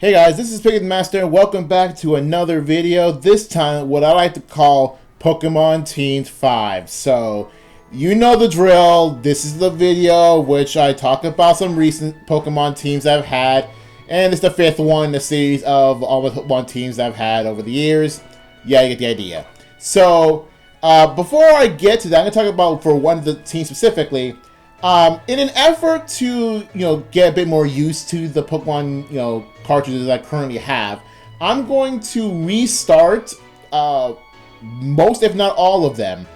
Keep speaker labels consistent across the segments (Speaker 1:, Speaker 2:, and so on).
Speaker 1: Hey guys, this is Pikmin Master and welcome back to another video. This time, what I like to call Pokemon Teams 5. So, you know the drill. This is the video which I talk about some recent Pokemon teams I've had. And it's the fifth one in the series of all the Pokemon teams I've had over the years. Yeah, you get the idea. So, before I get to that, I'm going to talk about for one of the teams specifically. In an effort to, get a bit more used to the Pokemon, cartridges I currently have, I'm going to restart most, if not all of them.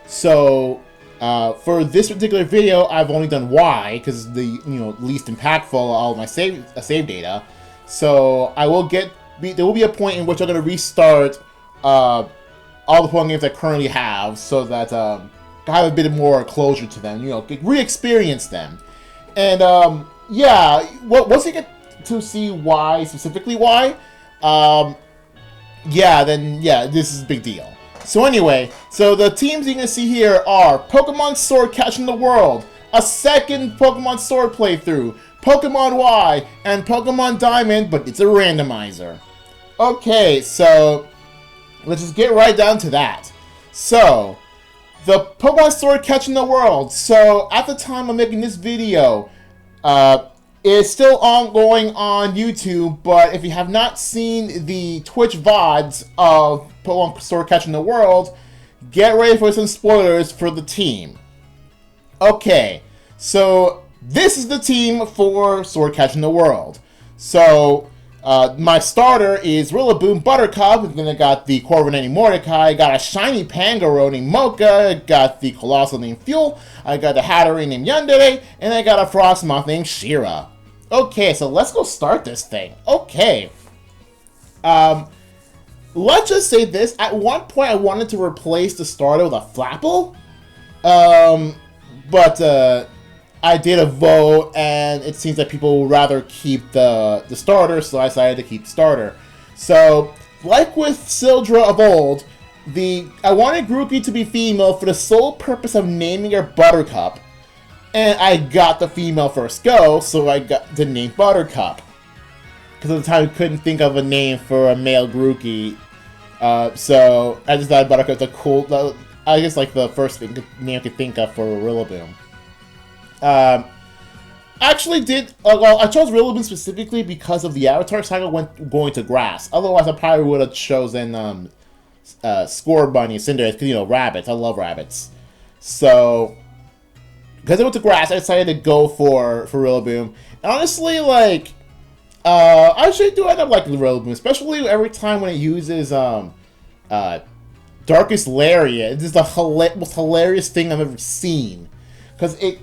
Speaker 1: So, for this particular video, I've only done Y, because it's the, least impactful of all of my save data. So, there will be a point in which I'm going to restart all the Pokemon games I currently have, so that, have a bit more closure to them, re-experience them. And, once you get to see why, specifically why, this is a big deal. So anyway, the teams you're going to see here are Pokemon Sword Catching the World, a second Pokemon Sword playthrough, Pokemon Y, and Pokemon Diamond, but it's a randomizer. Okay, so let's just get right down to that. So, the Pokemon Sword Catching the World. So, at the time of making this video, it's still ongoing on YouTube, but if you have not seen the Twitch VODs of Pokemon Sword Catching the World, get ready for some spoilers for the team. Okay, so this is the team for Sword Catching the World. So, my starter is Rillaboom Buttercup, and then I got the Corviknight named Mordecai, got a shiny Pangoro named Mocha, got the Colossal named Fuel, I got the Hatterene named Yandere, and I got a Frostmoth named Shira. Okay, so let's go start this thing. Okay. Let's just say this. At one point, I wanted to replace the starter with a Flapple. But I did a vote, and it seems that people would rather keep the starter, so I decided to keep the starter. So, like with Sildra of old, I wanted Grookey to be female for the sole purpose of naming her Buttercup, and I got the female first go, so I got the name Buttercup. Because at the time I couldn't think of a name for a male Grookey, so I just thought Buttercup was a cool, I guess like the first name I could think of for Rillaboom. Actually I chose Rillaboom specifically because of the Avatar Saga going to grass. Otherwise, I probably would have chosen, Scorbunny, Cinderace, because, rabbits. I love rabbits. So, because it went to grass, I decided to go for Rillaboom. And honestly, I actually do end up liking Rillaboom, especially every time when it uses, Darkest Lariat. It's just the most hilarious thing I've ever seen. It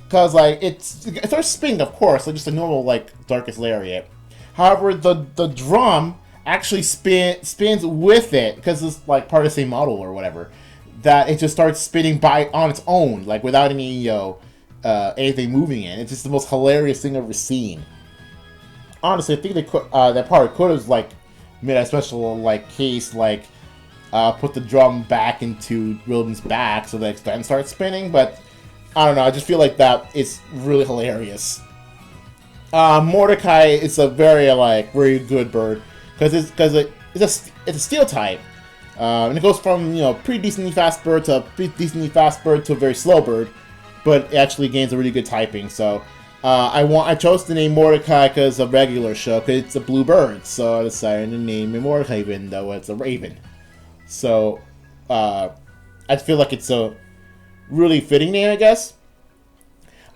Speaker 1: starts spinning, of course, like just a normal, Darkest Lariat. However, the drum actually spins with it, because it's, part of the same model or whatever, that it just starts spinning on its own, without any, anything moving in. It's just the most hilarious thing I've ever seen. Honestly, I think they could, that part could have, made a special, case, put the drum back into Rillaboom's back so that it then starts spinning, but I don't know, I just feel like that is really hilarious. Mordecai is a very very good bird, because it's a steel type. And it goes from, pretty decently fast bird to a pretty decently fast bird to a very slow bird, but it actually gains a really good typing. So, I chose to name Mordecai because of regular show, because it's a blue bird, so I decided to name it Mordecai even though it's a raven. So, I feel like it's a really fitting name, I guess.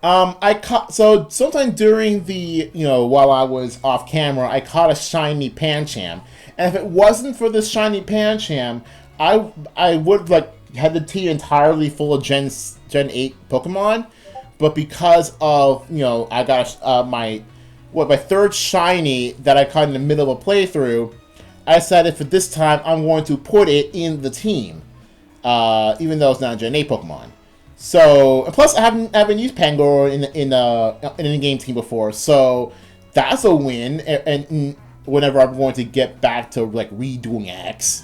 Speaker 1: So sometime during the, while I was off camera, I caught a shiny Pancham. And if it wasn't for this shiny Pancham, I would had the team entirely full of Gen 8 Pokemon. But because of, I got my third shiny that I caught in the middle of a playthrough, I decided for this time I'm going to put it in the team. Even though it's not a Gen 8 Pokemon. So, and plus I haven't used Pangoro in an in-game team before, so that's a win. And whenever I'm going to get back to redoing X,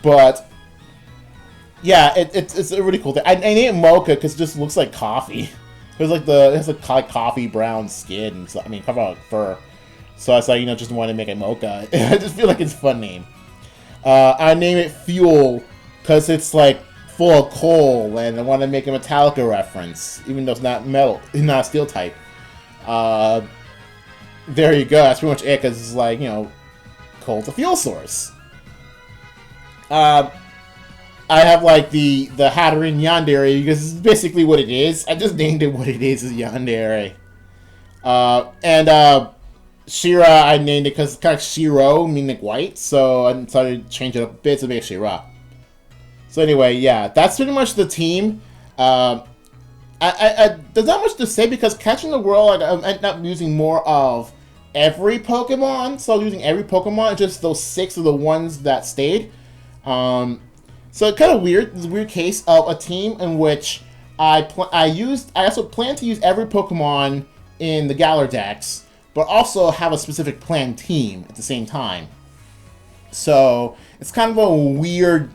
Speaker 1: but yeah, it's a really cool thing. I named it Mocha because it just looks like coffee. It has coffee brown skin. So, I mean, cover out fur. So I was like, just want to make it Mocha. I just feel like it's a fun name. I name it Fuel because it's like full of coal, and I want to make a Metallica reference, even though it's not metal, it's not a steel type. There you go. That's pretty much it, because it's like, coal's a fuel source. I have like the Hatterene Yandere because it's basically what it is. I just named it what it is Yandere. And Shira, I named it because it's kind of Shiro, meaning white, so I decided to change it up a bit to make Shira. So anyway, yeah, that's pretty much the team. There's not much to say because Catching the World, I ended up using more of every Pokemon. So using every Pokemon, just those 6 are the ones that stayed. So it's kind of weird. It's a weird case of a team in which I also plan to use every Pokemon in the Galar Dex, but also have a specific planned team at the same time. So it's kind of a weird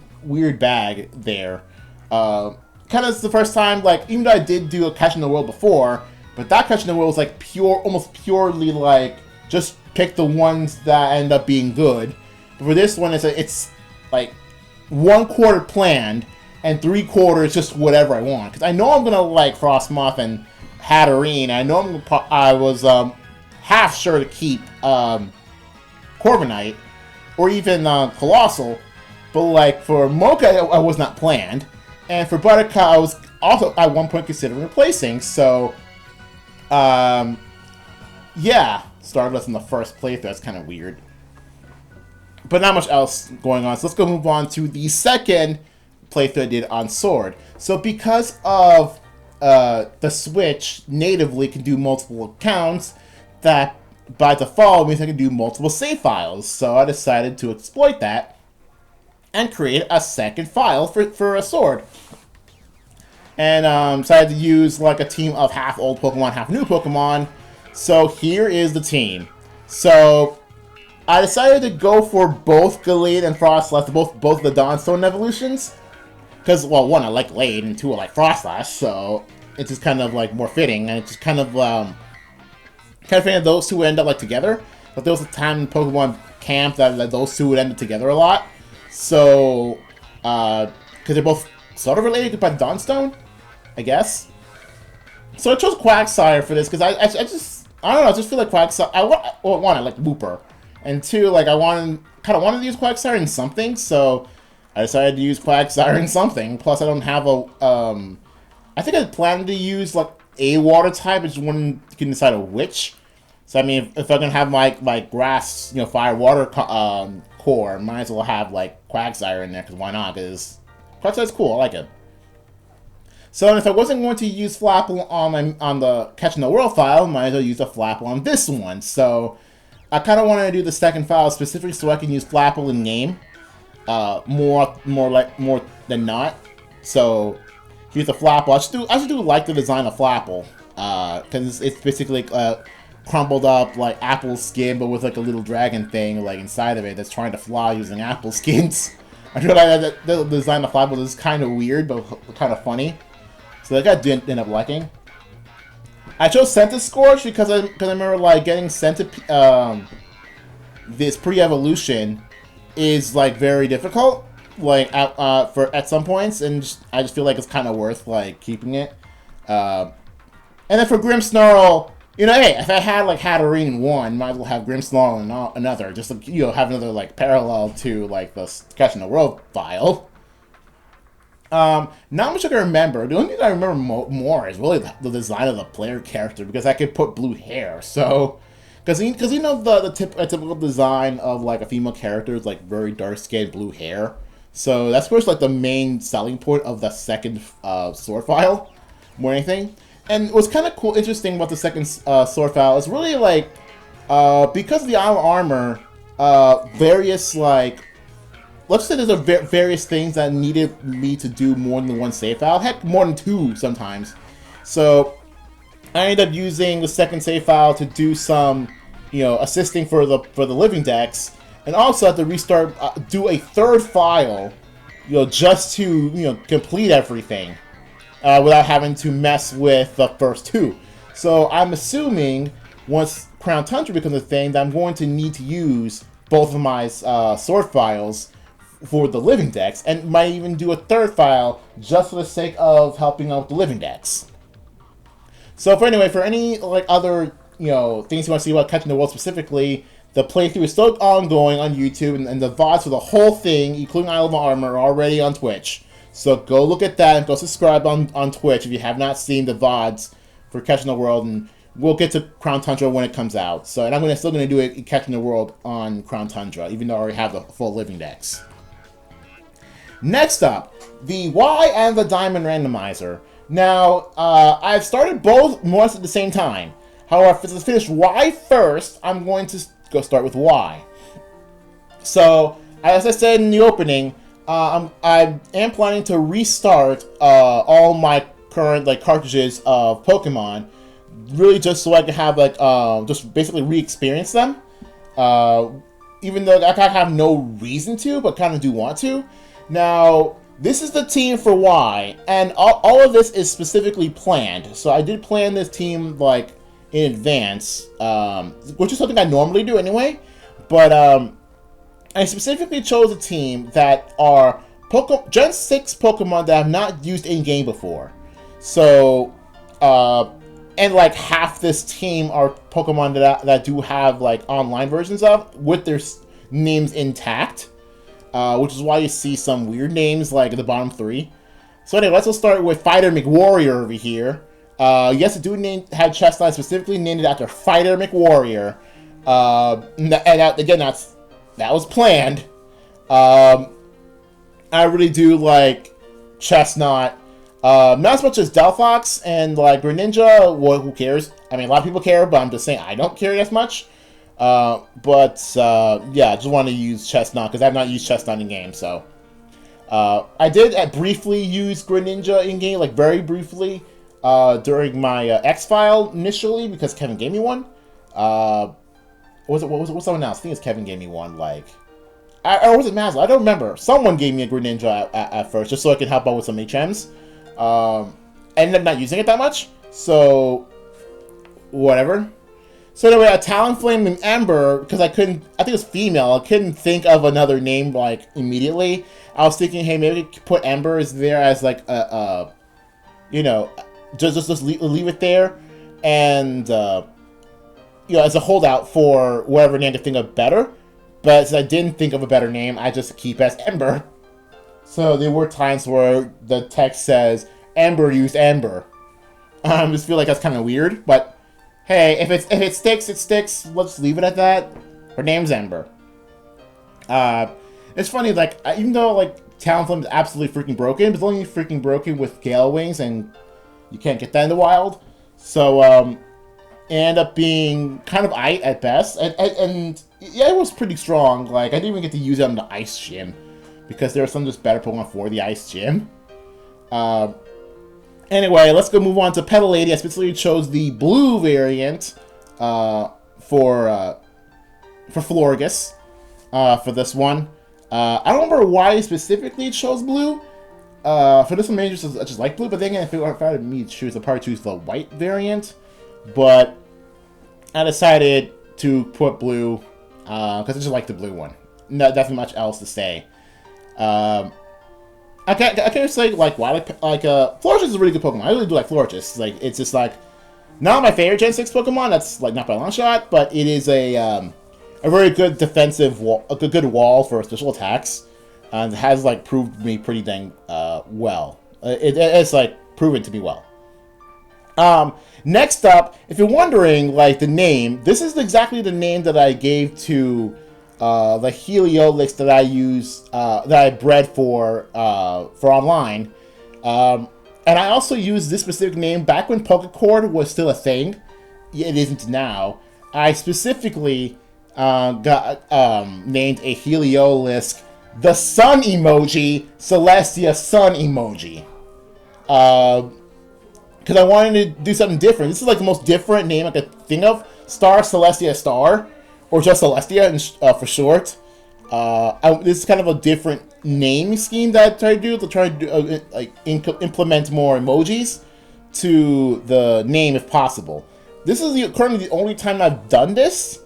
Speaker 1: bag there. Kind of the first time, like, even though I did do a Catching the World before, but that Catching the World was like almost purely like just pick the ones that end up being good. But for this one, it's like 1/4 planned and 3/4 just whatever I want. Because I know I'm gonna like Frostmoth and Hatterene. I know I was half sure to keep Corviknight or even Colossal, but like for Mocha, I was not planned, and for Buttercup, I was also at one point considering replacing. So, yeah, Stardust in the first playthrough. That's kind of weird, but not much else going on. So let's go move on to the second playthrough I did on Sword. So because of the Switch natively can do multiple accounts, that by default means I can do multiple save files. So I decided to exploit that and create a second file for a Sword. And decided to use like a team of half old Pokemon, half new Pokemon. So here is the team. So I decided to go for both Gallade and Frostlass, both the Dawnstone evolutions. Because, well, 1, I like Glade, and 2, I like Frostlass, so it's just kind of like more fitting, and it's just kind of fitting those two would end up like together. But there was a time in Pokemon Camp that those two would end up together a lot. So, because they're both sort of related by Dawnstone, I guess. So I chose Quagsire for this because I don't know, I just feel like Quagsire. I like Wooper, and 2, like I kind of wanted to use Quagsire in something, so I decided to use Quagsire in something. Plus, I don't have a I think I planned to use like a water type. I just wanted to decide a which. So I mean, if I'm gonna have my grass, fire water core, might as well have like Quagsire in there, because why not? Because Quagsire's cool. I like it. So if I wasn't going to use Flapple on the Catching the World file, I might as well use a Flapple on this one. So I kind of wanted to do the second file specifically so I can use Flapple in game, more than not. So here's the Flapple. I should do like the design of Flapple, because it's basically crumbled up like apple skin, but with like a little dragon thing like inside of it that's trying to fly using apple skins. I feel like the design of Flapple is kind of weird, but kind of funny. So that I didn't end up liking. I chose Centiskorch because I remember like getting this pre-evolution is like very difficult, like at some points, and I just feel like it's kind of worth like keeping it. And then for Grimmsnarl, hey, if I had like Hatterene in 1, might as well have Grimmsnarl in another, just have another like parallel to like the Catching the World file. Not much I can remember. The only thing I remember more is really the design of the player character, because I could put blue hair. So, because the typical design of like a female character is like very dark skin, blue hair. So that's pretty much like the main selling point of the second sword file, more than anything. And what's kind of cool, interesting about the second sword file is really like because of the armor, various like. Let's say there's various things that needed me to do more than one save file. Heck, more than 2 sometimes. So I ended up using the second save file to do some, assisting for the living decks, and also have to restart, do a third file, just to complete everything, without having to mess with the first 2. So I'm assuming once Crown Tundra becomes a thing, that I'm going to need to use both of my sword files for the living decks, and might even do a third file just for the sake of helping out with the living decks. So for any like other things you want to see about Catching the World specifically, the playthrough is still ongoing on YouTube, and the VODs for the whole thing, including Isle of Armor, are already on Twitch. So go look at that and go subscribe on Twitch if you have not seen the VODs for Catching the World, and we'll get to Crown Tundra when it comes out. So, and I'm still going to do it Catching the World on Crown Tundra, even though I already have the full living decks. Next up, the Y and the Diamond Randomizer. Now, I've started both more or less at the same time. However, to finish Y first, I'm going to go start with Y. So, as I said in the opening, I am planning to restart all my current cartridges of Pokemon, really just so I can have just basically re-experience them. Even though I kind of have no reason to, but kind of do want to. Now, this is the team for Y, and all of this is specifically planned. So I did plan this team in advance, which is something I normally do anyway. But I specifically chose a team that are Gen 6 Pokemon that I've not used in-game before. So, and half this team are Pokemon that do have online versions of, with their names intact. Which is why you see some weird names at the bottom 3. So anyway, let's start with Fighter McWarrior over here. Yes, the dude had Chestnut specifically named it after Fighter McWarrior. Again, that was planned. I really do like Chestnut. Not as much as Delphox and Greninja. Well, who cares? I mean, a lot of people care, but I'm just saying I don't care as much. Yeah, I just want to use Chestnut because I've not used Chestnut in game. So I did briefly use Greninja in game, very briefly, during my X file initially because Kevin gave me one. What's someone else? I think it's Kevin gave me one. Or was it Mazla? I don't remember. Someone gave me a Greninja at first just so I could help out with some HMs. I ended up not using it that much, so whatever. So anyway, a Talonflame and Ember, because I think it was female, I couldn't think of another name, immediately. I was thinking, hey, maybe we could put Ember as there as, just leave it there. And, as a holdout for whatever name I could think of better. But since I didn't think of a better name, I just keep as Ember. So there were times where the text says, Ember used Ember. I just feel like that's kind of weird, but hey, if it sticks, it sticks. Let's leave it at that. Her name's Ember. It's funny, even though Talonflame is absolutely freaking broken, but it's only freaking broken with Gale Wings, and you can't get that in the wild. So it ended up being kind of aight at best, and yeah, it was pretty strong. I didn't even get to use it on the Ice Gym because there are some just better Pokemon for the Ice Gym. Anyway, let's go move on to Petal Lady. I specifically chose the blue variant for Florges for this one. I don't remember why I specifically chose blue. For this one, maybe I just like blue, but then again, if I had me to choose, I'd probably choose the white variant. But I decided to put blue because I just like the blue one. Nothing much else to say. I can't say why Florges is a really good Pokemon. I really do like Florges. It's just not my favorite Gen 6 Pokemon. That's not by a long shot, but it is a very good defensive wall, a good wall for special attacks, and has proved me pretty dang well. It's proven to be well. Next up, if you're wondering the name, this is exactly the name that I gave to the Heliolix that I use, that I bred for online. And I also used this specific name back when Pokecord was still a thing. It isn't now. I specifically got named a Heliolisk the Sun emoji, Celestia Sun emoji. Because I wanted to do something different. This is the most different name I could think of. Star Celestia Star. Or just Celestia for short. This is kind of a different name scheme that I try to do, implement more emojis to the name if possible. This is currently the only time I've done this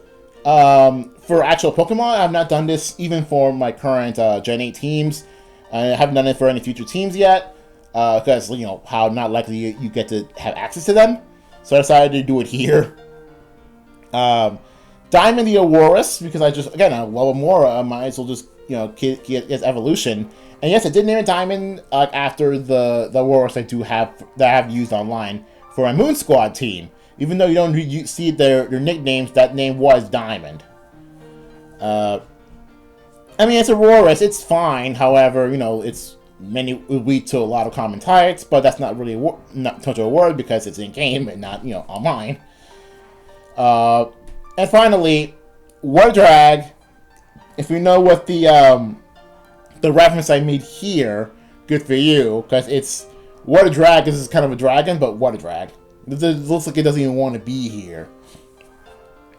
Speaker 1: for actual Pokemon. I've not done this even for my current Gen 8 teams. I haven't done it for any future teams yet because, you know, how not likely you get to have access to them. So I decided to do it here. Diamond the Aurorus, because I love Aurora. I might as well just, you know, get its evolution. And yes, I did name it Diamond after the Aurorus that I have used online for my Moon Squad team. Even though you don't see their nicknames, that name was Diamond. I mean, it's Aurorus, it's fine. However, you know, it's weak to a lot of common types, but that's not really not much of a word because it's in game and not, you know, online. And finally, Water Drag. If you know what the reference I made here, good for you, because it's Water Drag. This is kind of a dragon, but Water Drag. It looks like it doesn't even want to be here.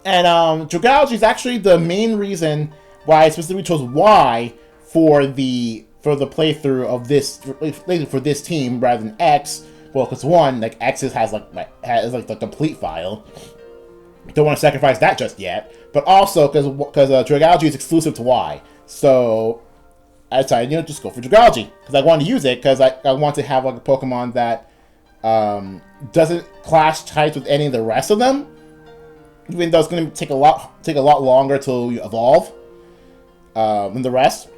Speaker 1: And Dragalge is actually the main reason why I specifically chose Y for the playthrough of this for this team rather than X. Well, because one, like X has the complete file. Don't want to sacrifice that just yet. But also because Dragalge is exclusive to Y, so I decided, you know, just go for Dragalge because I wanted to use it because I want to have like a Pokemon that doesn't clash types with any of the rest of them, even though it's going to take a lot longer to evolve than the rest.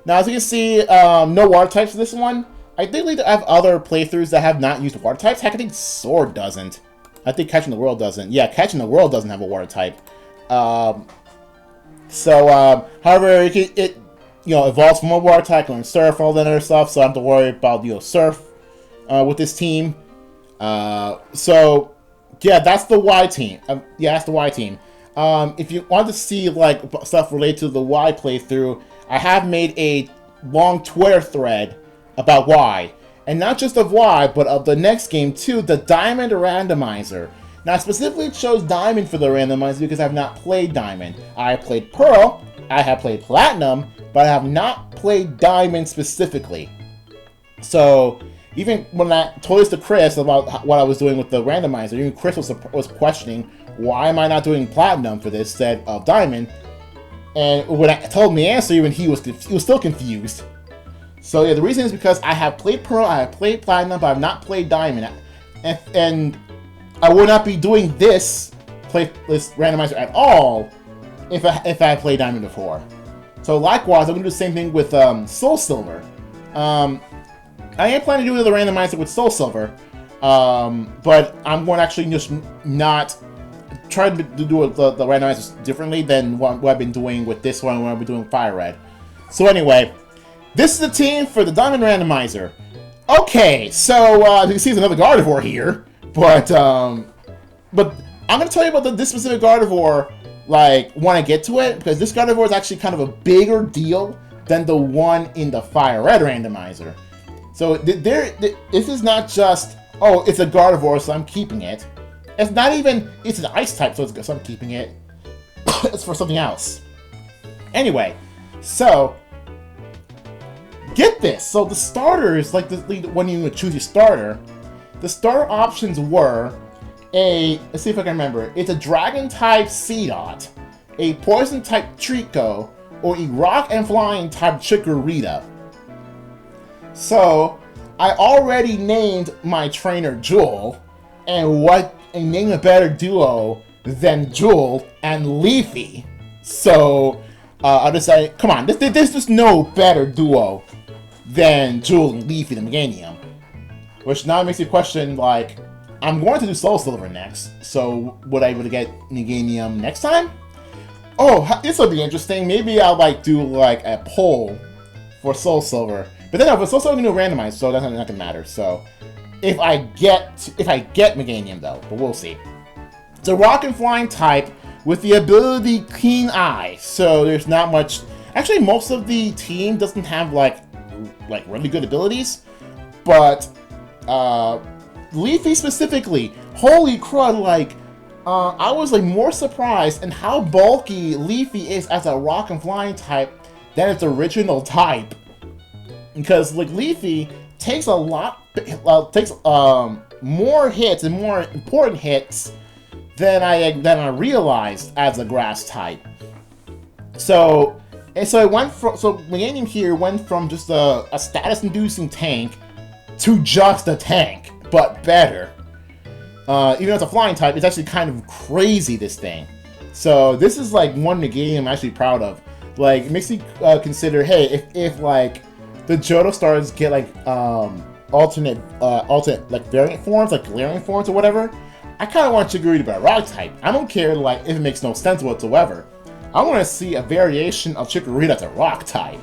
Speaker 1: Now, as you can see, no water types for this one. I think I have other playthroughs that have not used water types. Heck, I think Sword doesn't. I think Catching the World doesn't. Yeah, Catching the World doesn't have a water type. However, it you know, evolves from a water type, going Surf, all that other stuff. So I don't have to worry about, you know, Surf with this team. So yeah, that's the Y team. Yeah, that's the Y team. If you want to see like stuff related to the Y playthrough, I have made a long Twitter thread about Y, and not just of Y, but of the next game too, the Diamond Randomizer. Now, I specifically chose Diamond for the randomizer because I have not played Diamond. I have played Pearl, I have played Platinum, but I have not played Diamond specifically. So even when I told this to Chris about what I was doing with the randomizer, even Chris was questioning, why am I not doing Platinum for this instead of Diamond? And when I told him the answer, even he was still confused. So yeah, the reason is because I have played Pearl, I have played Platinum, but I have not played Diamond. And I would not be doing this randomizer at all if I had played Diamond before. So likewise, I'm going to do the same thing with Soul Silver. I am planning to do the randomizer with Soul Silver, but I'm going to actually just not try to do the randomizer differently than what I've been doing with this one, what I've been doing with Fire Red. So anyway, this is the team for the Diamond Randomizer. Okay, so you can see there's another Gardevoir here, but I'm going to tell you about this specific Gardevoir, like, when I get to it, because this Gardevoir is actually kind of a bigger deal than the one in the Fire Red Randomizer. So this is not just, oh, it's a Gardevoir, so I'm keeping it. It's not even, it's an Ice type, so I'm keeping it. It's for something else. Anyway, so get this. So the starters, like when you choose your starter, the starter options were let's see if I can remember. It's a Dragon type Seedot, a Poison type Trico, or a Rock and Flying type Chikorita. So I already named my trainer Jewel, and name a better duo than Jewel and Leafy. So I decided, come on, there's just no better duo than Jewel and Leafy the Meganium. Which now makes you question, like, I'm going to do Soul Silver next, so would I be able to get Meganium next time? Oh, this will be interesting. Maybe I'll do a poll for Soul Silver. But then for Soul Silver, I'm going to randomize, so that's not going to matter. So if I get Meganium though, but we'll see. It's a Rock and Flying type with the ability Keen Eye, so there's not much. Actually, most of the team doesn't have like really good abilities, but Leafy specifically, holy crud! I was more surprised in how bulky Leafy is as a Rock and Flying type than its original type, because Leafy takes more hits and more important hits than I realized as a grass type. So it went from Meganium here went from just a status-inducing tank to just a tank, but better. Even though it's a flying type, it's actually kind of crazy, this thing. So this is like one Meganium I'm actually proud of. Like, it makes me consider, hey, if like the Johto stars get like alternate like variant forms, like Galarian forms or whatever, I kind of want Chikorita to be a rock type. I don't care like if it makes no sense whatsoever. I want to see a variation of Chikorita as a rock type,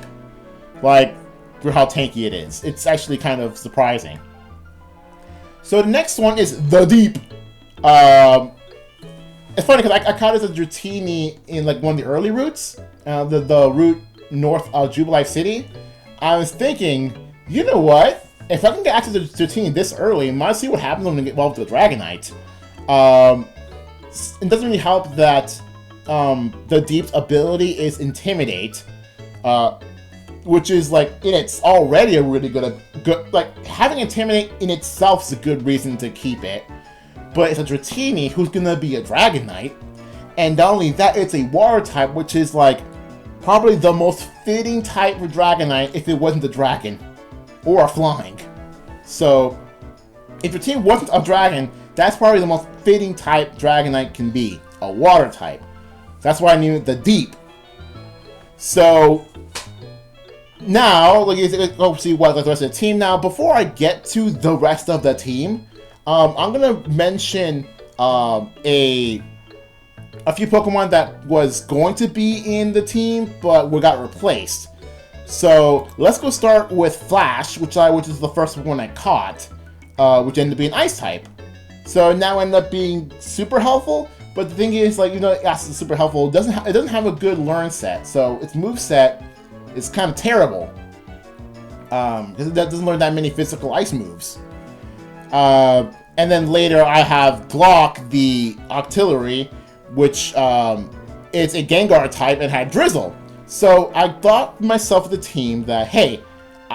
Speaker 1: like for how tanky it is. It's actually kind of surprising. So the next one is the Deep. It's funny because I caught it as a Dratini in like one of the early routes, the route north of Jubilife City. I was thinking, you know what? If I can get access to Dratini this early, I might see what happens when we get evolved to a Dragonite. It doesn't really help that the Deep's ability is Intimidate, which is like it's already a really good like having Intimidate in itself is a good reason to keep it. But it's a Dratini who's gonna be a Dragonite, and not only that, it's a Water type, which is like probably the most fitting type for Dragonite if it wasn't a dragon or a flying. So if Dratini wasn't a dragon, that's probably the most fitting type Dragonite can be, a Water type. That's why I named it the Deep. So now, go see what the rest of the team. Now, before I get to the rest of the team, I'm gonna mention a few Pokemon that was going to be in the team, but got replaced. So let's go start with Flash, which is the first one I caught, which ended up being Ice type. So now ended up being super helpful. But the thing is, like, yes, it's super helpful. It doesn't have a good learn set, so its move set is kind of terrible. Because it doesn't learn that many physical ice moves. And then later I have Glock, the Octillery, which is a Gengar type and had Drizzle. So I thought to myself with the team that, hey,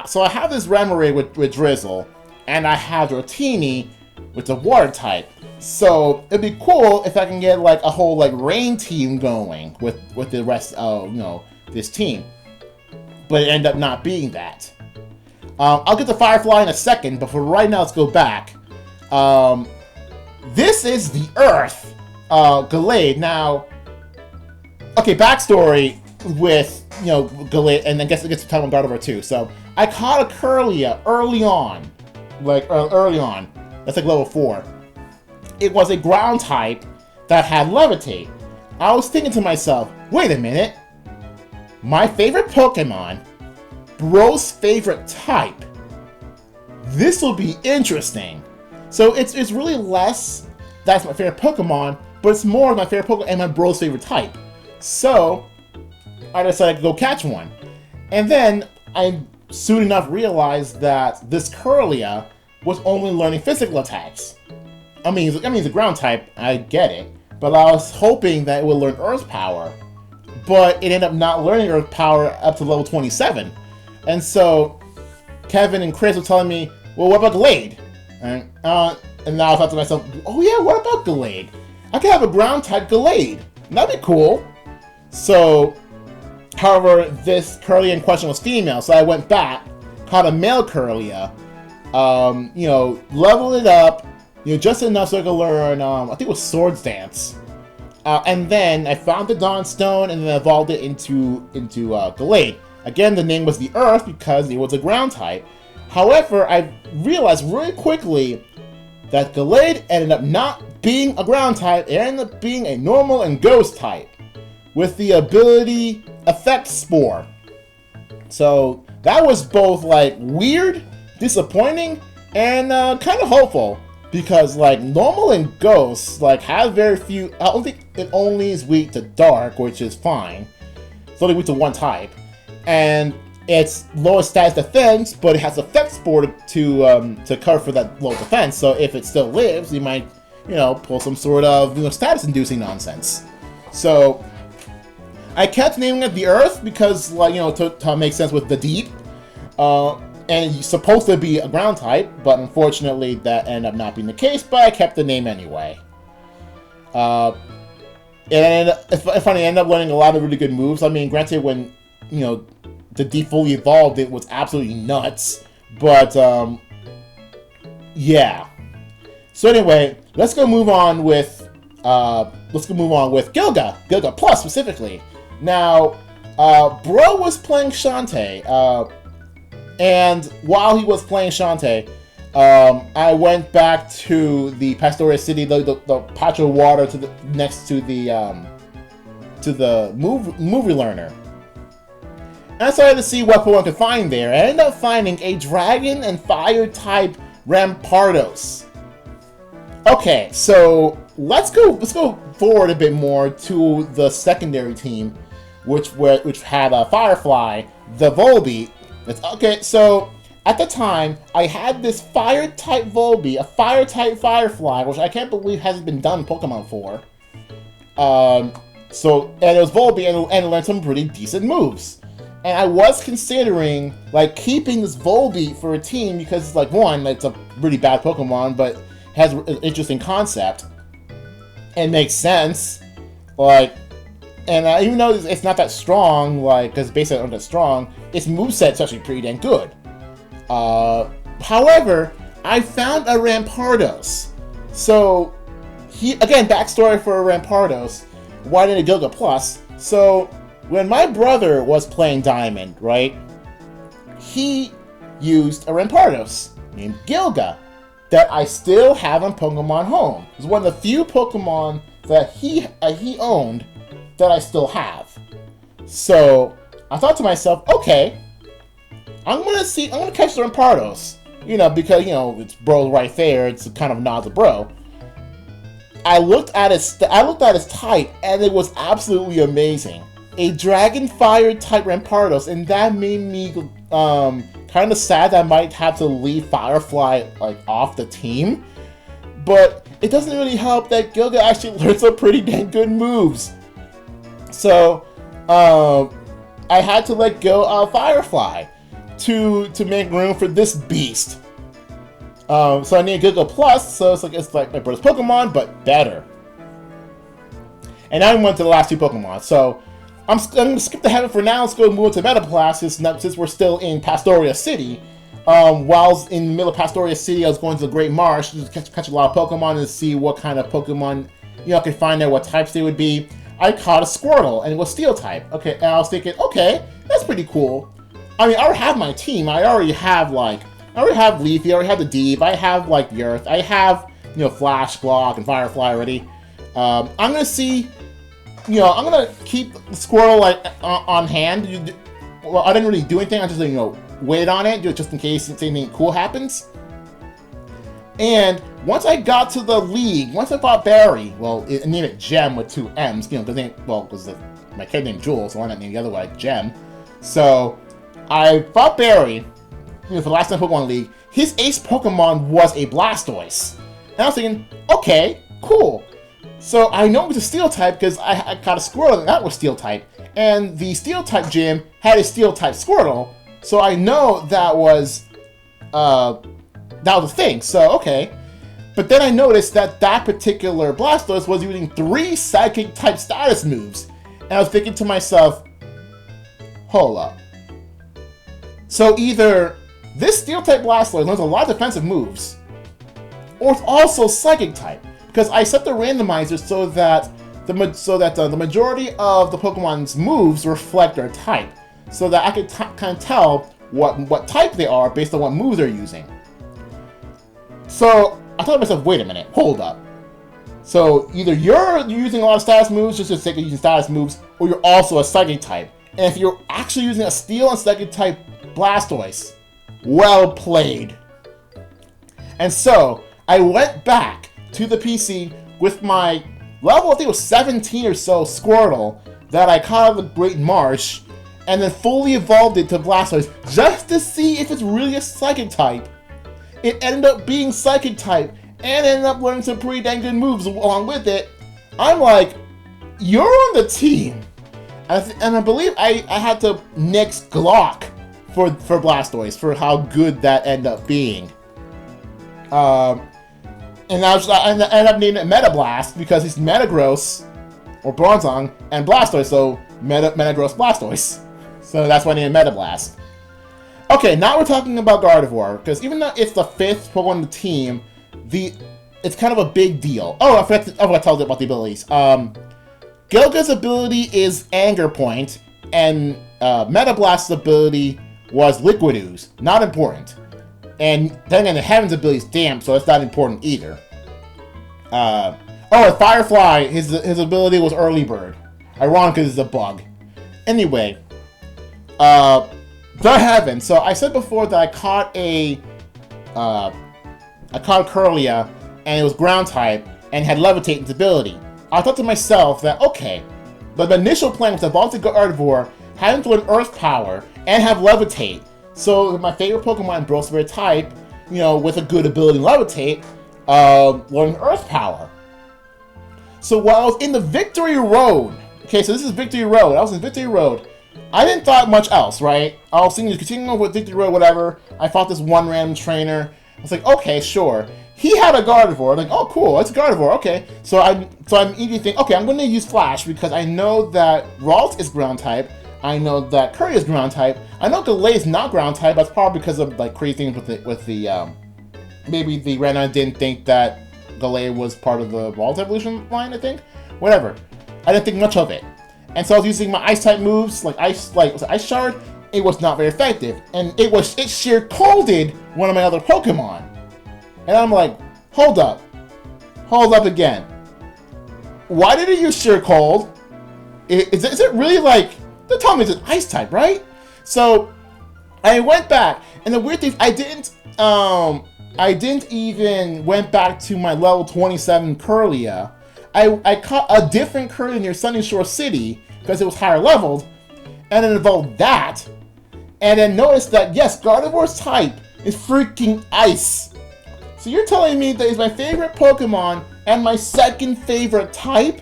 Speaker 1: so I have this Remoraid with Drizzle, and I have Dratini with a Water type. So it'd be cool if I can get like a whole like Rain team going with the rest of this team. But it ended up not being that. I'll get to Firefly in a second, but for right now, let's go back. This is the Earth, Gallade. Now, okay, backstory with, Gallade, and I guess it gets to Titan Gardevoir too. So, I caught a Curlia early on. That's like level 4. It was a ground type that had Levitate. I was thinking to myself, wait a minute. My favorite Pokemon, Bro's favorite type. This will be interesting. So it's really less that's my favorite Pokemon, but it's more my favorite Pokemon and my Bro's favorite type. So I decided to go catch one. And then I soon enough realized that this Curlia was only learning physical attacks. I mean, it's a ground type, I get it, but I was hoping that it would learn Earth Power, but it ended up not learning Earth Power up to level 27. And so Kevin and Chris were telling me, well, what about Gallade? And now I thought to myself, oh yeah, what about Gallade? I could have a ground type Gallade. That'd be cool. So, however, this Curlia in question was female, so I went back, caught a male Curlia, leveled it up, just enough so I could learn, I think it was Swords Dance. And then I found the Dawnstone and then evolved it into Gallade. Again, the name was the Earth because it was a ground type. However, I realized really quickly that Gallade ended up not being a ground type. It ended up being a normal and ghost type with the ability Effect Spore. So that was both like weird, disappointing, and kind of hopeful. Because, like, normal and ghosts, like, have very few... I don't think it only is weak to dark, which is fine. It's only weak to one type. And it's lowest status defense, but it has Effect Spore to cover for that low defense. So if it still lives, you might, pull some sort of, status-inducing nonsense. So I kept naming it the Earth because, like, to make sense with the Deep. And it's supposed to be a ground type, but unfortunately that ended up not being the case, but I kept the name anyway. Uh, and it's funny, I ended up learning a lot of really good moves. I mean, granted, when, you know, the D fully evolved, it was absolutely nuts. But, yeah. So anyway, let's go move on with Gilga. Gilga Plus, specifically. Now, Bro was playing Shantae, and while he was playing Shantae, I went back to the Pastoria City, the patch of water next to the movie learner. And I started to see what Pokemon could find there. I ended up finding a Dragon and Fire type Rampardos. Okay, so let's go forward a bit more to the secondary team, which had a Firefly, the Volbeat. Okay, so at the time, I had this Fire-type Volbeat, a Fire-type Firefly, which I can't believe hasn't been done in Pokemon 4. And it was Volbeat, and it learned some pretty decent moves. And I was considering, like, keeping this Volbeat for a team because, like, one, it's a really bad Pokemon, but has an interesting concept. It makes sense. Like, and even though it's not that strong, like, because basically not that strong, its moveset's actually pretty dang good. However, I found a Rampardos. So, again, backstory for Rampardos. Why did a Gilga Plus? So, when my brother was playing Diamond, right, he used a Rampardos named Gilga that I still have in Pokemon Home. It's one of the few Pokemon that he owned that I still have. So I thought to myself, okay, I'm gonna catch the Rampardos, you know, because, you know, it's Bro right there. It's kind of a nod to Bro. I looked at his type, and it was absolutely amazing. A Dragon Fire type Rampardos, and that made me kind of sad that I might have to leave Firefly like off the team. But it doesn't really help that Gilga actually learns some pretty dang good moves. So I had to let go of Firefly to make room for this beast. So I need a Gilga Plus, so it's like my brother's Pokemon, but better. And now we went to the last two Pokemon. So I'm going to skip ahead for now. Let's go move to Metaplast since we're still in Pastoria City. While in the middle of Pastoria City, I was going to the Great Marsh to catch a lot of Pokemon and see what kind of Pokemon, you know, I could find out what types they would be. I caught a Squirtle, and it was Steel type. Okay, and I was thinking, okay, that's pretty cool. I mean, I already have my team. I already have Leafy, I already have the Deep, I have, like, the Earth, I have, you know, Flash, Glock, and Firefly already. I'm gonna see, you know, I'm gonna keep the Squirtle, like, on hand. Well, I didn't really do anything, I just, you know, wait on it, just in case anything cool happens. And once I got to the league, once I fought Barry, well, I named it Gem with 2 M's, you know, because my kid named Jules, so why not name the other one Gem? So, I fought Barry, you know, for the last time Pokemon League. His ace Pokemon was a Blastoise. And I was thinking, okay, cool. So I know it was a Steel type because I caught a Squirtle and that was Steel type. And the Steel type gym had a Steel type Squirtle. So I know that was a thing. So, okay. But then I noticed that particular Blastoise was using 3 Psychic type status moves. And I was thinking to myself, hold up. So either this Steel-type Blastoise learns a lot of defensive moves, or it's also Psychic-type, because I set the randomizer so that the majority of the Pokemon's moves reflect their type, so that I could kind of tell what type they are based on what moves they're using. So I thought to myself, wait a minute, hold up. So either you're using a lot of status moves just for the sake of using status moves, or you're also a Psychic-type. And if you're actually using a Steel and Psychic-type Blastoise, well played. And so, I went back to the PC with my level, I think it was 17 or so Squirtle that I caught out of the Great Marsh, and then fully evolved it to Blastoise just to see if it's really a Psychic type. It ended up being Psychic type, and ended up learning some pretty dang good moves along with it. I'm like, you're on the team. And I believe I had to nix Glock for Blastoise for how good that ended up being. And I ended up naming it Metablast because he's Metagross, or Bronzong, and Blastoise, so Metagross Blastoise. So that's why I named it Metablast. Okay, now we're talking about Gardevoir, because even though it's the 5th Pokemon on the team, it's kind of a big deal. Oh, I forgot to tell you about the abilities. Gilga's ability is Anger Point, and Metablast's ability was Liquid Ooze. Not important. And then again, the Heaven's ability is Damp, so it's not important either. Oh, Firefly, his ability was Early Bird. Ironic because it's a bug. Anyway, the Heaven. So I said before that I caught Curlia, and it was Ground type, and had Levitate its ability. I thought to myself that, okay, but the initial plan was to evolve to Gardevoir, have him throw an Earth Power, and have Levitate. So my favorite Pokemon, Brospirit type, you know, with a good ability to Levitate, learned Earth Power. So while I was in the Victory Road, okay, so this is Victory Road. I was in Victory Road. I didn't thought much else, right? I was thinking, continuing on with Victory Road, whatever. I fought this one random trainer. I was like, okay, sure. He had a Gardevoir. I'm like, oh, cool, it's a Gardevoir. Okay, so I'm immediately thinking, okay, I'm going to use Flash because I know that Ralt is Ground type. I know that Curry is Ground type. I know Galay is not Ground type. That's probably because of like crazy things with the maybe the Rena didn't think that Galay was part of the Ralt evolution line. I think, whatever. I didn't think much of it, and so I was using my Ice type moves like Ice Shard. It was not very effective, and it sheer colded one of my other Pokemon, and I'm like, hold up again. Why did it use sheer cold? Is it really like? They're telling me it's an Ice type, right? So I went back, and the weird thing, I didn't even went back to my level 27 Curlia. I caught a different Curlia near Sunny Shore City because it was higher leveled, and then evolved that, and then noticed that yes, Gardevoir's type is freaking Ice. So you're telling me that it's my favorite Pokemon and my second favorite type?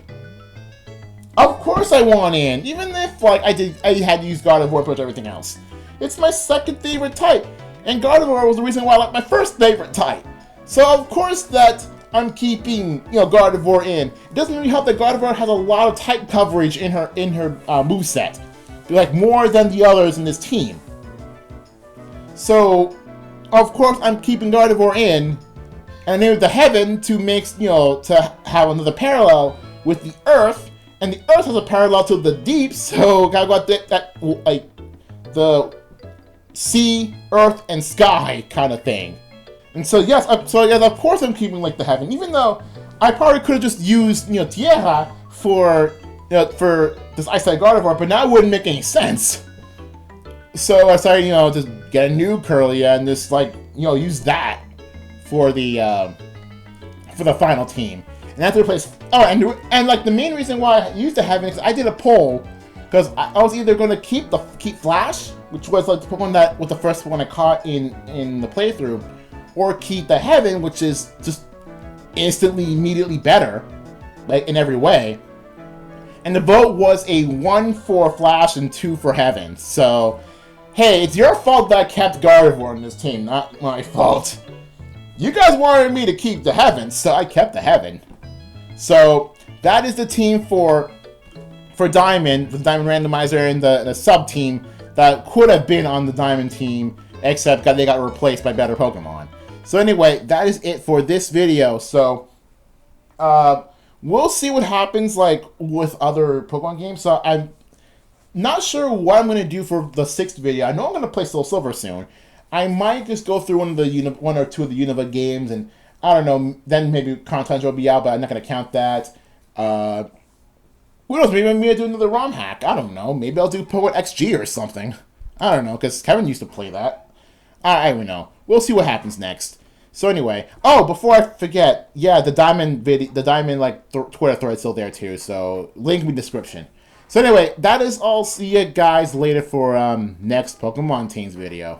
Speaker 1: Of course I want in, even if like I had to use Gardevoir for everything else. It's my second favorite type, and Gardevoir was the reason why I like my first favorite type. So of course that I'm keeping Gardevoir in. It doesn't really help that Gardevoir has a lot of type coverage in her moveset, like more than the others in this team. So of course I'm keeping Gardevoir in, and I named the Heaven to mix to have another parallel with the Earth. And the Earth has a parallel to the Deep, so gotta go that like the sea, Earth, and sky kind of thing. And so yes, of course I'm keeping like the Heaven, even though I probably could have just used Tierra for this Ice Type Gardevoir, but now it wouldn't make any sense. So I decided just get a new Curlia and just use that for the final team. And after replace, and like the main reason why I used the Heaven is I did a poll because I was either going to keep Flash, which was like the Pokemon that was the first one I caught in the playthrough, or keep the Heaven, which is just instantly, immediately better, like in every way. And the vote was a 1 for Flash and 2 for Heaven. So, hey, it's your fault that I kept Gardevoir in this team, not my fault. You guys wanted me to keep the Heaven, so I kept the Heaven. So that is the team for Diamond, the Diamond Randomizer, and the sub-team that could have been on the Diamond team, except that they got replaced by better Pokemon. So anyway, that is it for this video. So we'll see what happens with other Pokemon games. So I'm not sure what I'm going to do for the 6th video. I know I'm going to play Soul Silver soon. I might just go through one or two of the Unova games, and I don't know, then maybe Content will be out, but I'm not going to count that. Who knows, maybe I'll do another ROM hack. I don't know, maybe I'll do Pokemon XG or something. I don't know, because Kevin used to play that. I don't know. We'll see what happens next. So anyway, before I forget, yeah, the Diamond Twitter thread is still there too, so link in the description. So anyway, that is all. See you guys later for next Pokemon Teens video.